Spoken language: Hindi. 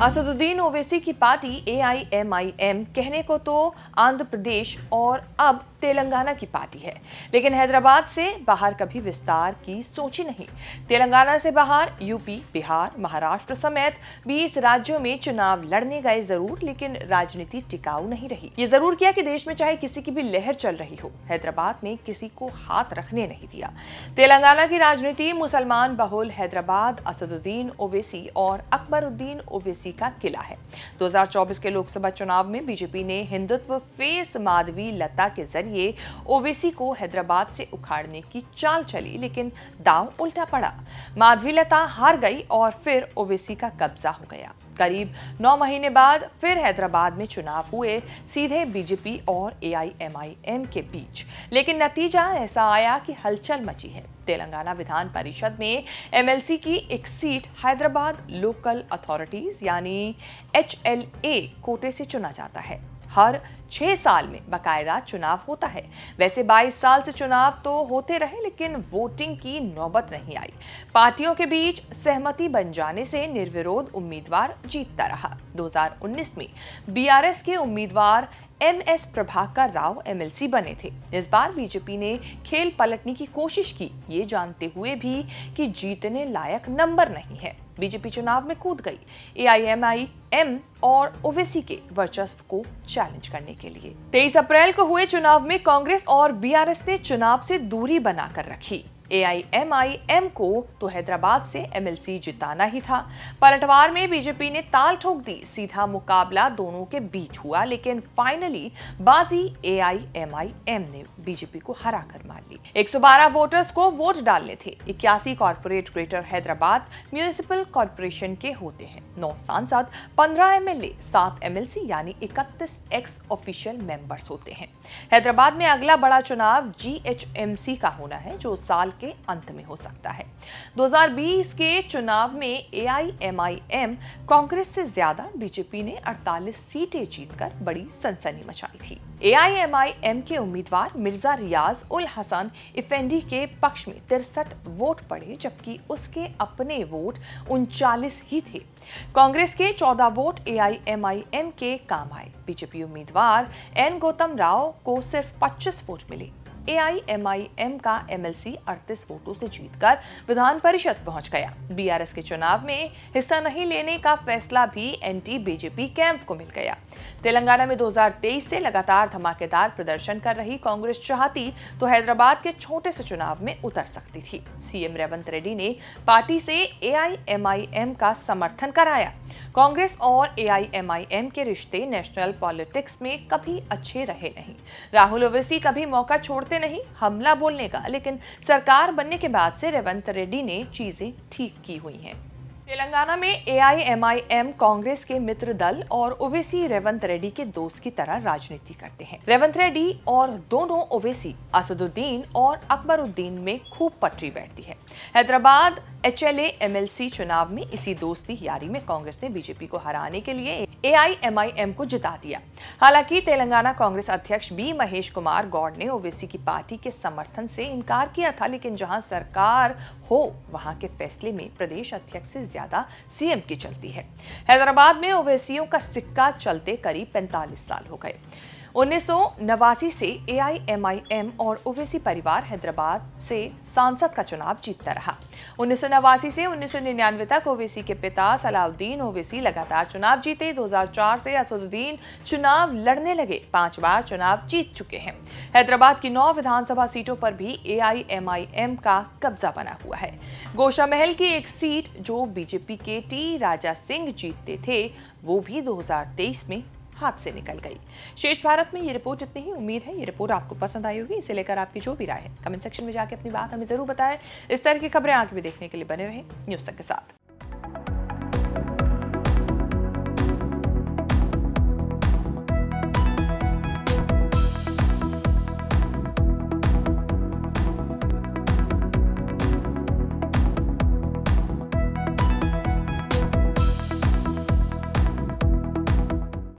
असदुद्दीन ओवैसी की पार्टी AIMIM कहने को तो आंध्र प्रदेश और अब तेलंगाना की पार्टी है, लेकिन हैदराबाद से बाहर कभी विस्तार की सोची नहीं। तेलंगाना से बाहर यूपी, बिहार, महाराष्ट्र समेत 20 राज्यों में चुनाव लड़ने गए जरूर, लेकिन राजनीति टिकाऊ नहीं रही। ये जरूर किया कि देश में चाहे किसी की भी लहर चल रही हो, हैदराबाद में किसी को हाथ रखने नहीं दिया। तेलंगाना की राजनीति मुसलमान बहुल हैदराबाद असदुद्दीन ओवैसी और अकबरुद्दीन ओवैसी का किला है। 2024 के लोकसभा चुनाव में बीजेपी ने हिंदुत्व फेस माधवी लता के जरिए ओवैसी को हैदराबाद से उखाड़ने की चाल चली, लेकिन दांव उल्टा पड़ा। माधवी लता हार गई और फिर ओवैसी का कब्जा हो गया। करीब 9 महीने बाद फिर हैदराबाद में चुनाव हुए, सीधे बीजेपी और AIMIM के बीच, लेकिन नतीजा ऐसा आया कि हलचल मची है। तेलंगाना विधान परिषद में MLC की एक सीट हैदराबाद लोकल अथॉरिटीज यानी HLA कोटे से चुना जाता है। हर 6 साल में बाकायदा चुनाव होता है। वैसे 22 साल से चुनाव तो होते रहे, लेकिन वोटिंग की नौबत नहीं आई। पार्टियों के बीच सहमति बन जाने से निर्विरोध उम्मीदवार जीतता रहा। 2019 में BRS के उम्मीदवार MS प्रभाकर राव MLC बने थे। इस बार बीजेपी ने खेल पलटने की कोशिश की, ये जानते हुए भी कि जीतने लायक नंबर नहीं है। बीजेपी चुनाव में कूद गई AIMIM और ओवैसी के वर्चस्व को चैलेंज करने के लिए। 23 अप्रैल को हुए चुनाव में कांग्रेस और BRS ने चुनाव से दूरी बनाकर रखी। AIMIM को तो हैदराबाद से MLC जिताना ही था। पलटवार में बीजेपी ने ताल ठोक दी। सीधा मुकाबला दोनों के बीच हुआ, लेकिन फाइनली बाजी AIMIM ने बीजेपी को हरा कर मार ली। 112 वोटर्स को वोट डालने थे। 81 corporate greater Hyderabad municipal corporation के होते हैं। 9 सांसद, 15 MLA, 7 MLC यानी 31 एक्स ऑफिशियल मेंबर्स होते हैं। हैदराबाद में अगला बड़ा चुनाव GHMC का होना है, जो साल के अंत में हो सकता है। 2020 के चुनाव में AIMIM कांग्रेस से ज्यादा बीजेपी ने 48 सीटें जीतकर बड़ी सनसनी मचाई थी। AIMIM के उम्मीदवार मिर्जा रियाज उल हसन इफेंडी के पक्ष में 63 वोट पड़े, जबकि उसके अपने वोट 39 ही थे। कांग्रेस के 14 वोट AIMIM के काम आए। बीजेपी उम्मीदवार N गौतम राव को सिर्फ 25 वोट मिले। AIMIM का MLC 38 वोटों से जीतकर विधान परिषद पहुंच गया। BRS के चुनाव में हिस्सा नहीं लेने का फैसला भी एंटी बीजेपी कैंप को मिल गया। तेलंगाना में 2023 से लगातार धमाकेदार प्रदर्शन कर रही कांग्रेस चाहती तो हैदराबाद के छोटे से चुनाव में उतर सकती थी। CM रेवंत रेड्डी ने पार्टी से AIMIM का समर्थन कराया। कांग्रेस और AIMIM के रिश्ते नेशनल पॉलिटिक्स में कभी अच्छे रहे नहीं। राहुल ओवैसी कभी मौका छोड़ते नहीं हमला बोलने का, लेकिन सरकार बनने के बाद से रेवंत रेड्डी ने चीजें ठीक की हुई हैं। तेलंगाना में AIMIM कांग्रेस के मित्र दल और ओवैसी रेवंत रेड्डी के दोस्त की तरह राजनीति करते हैं। रेवंत रेड्डी और दोनों ओवैसी असदुद्दीन और अकबरुद्दीन में खूब पटरी बैठती है। हैदराबाद HLA MLC चुनाव में इसी दोस्ती यारी में कांग्रेस ने बीजेपी को हराने के लिए AIMIM को जिता दिया। हालांकि तेलंगाना कांग्रेस अध्यक्ष B महेश कुमार गौड़ ने ओवैसी की पार्टी के समर्थन से इनकार किया था, लेकिन जहां सरकार हो वहां के फैसले में प्रदेश अध्यक्ष से ज्यादा CM की चलती है। हैदराबाद में ओवैसियों का सिक्का चलते करीब 45 साल हो गए। 1989 से AIMIM और ओवैसी परिवार हैदराबाद से सांसद का चुनाव जीतता रहा। 1989 से 1999 तक ओवैसी के पिता सलाउद्दीन ओवैसी लगातार चुनाव जीते। 2004 से असदुद्दीन चुनाव लड़ने लगे, 5 बार चुनाव जीत चुके हैं। हैदराबाद की 9 विधानसभा सीटों पर भी AIMIM का कब्जा बना हुआ है। गोशा महल की एक सीट जो बीजेपी के T राजा सिंह जीतते थे, वो भी 2023 में हाथ से निकल गई। शेष भारत में ये रिपोर्ट इतनी ही। उम्मीद है ये रिपोर्ट आपको पसंद आई होगी। इसे लेकर आपकी जो भी राय है कमेंट सेक्शन में जाके अपनी बात हमें जरूर बताएं। इस तरह की खबरें आगे भी देखने के लिए बने रहें न्यूज़ तक के साथ।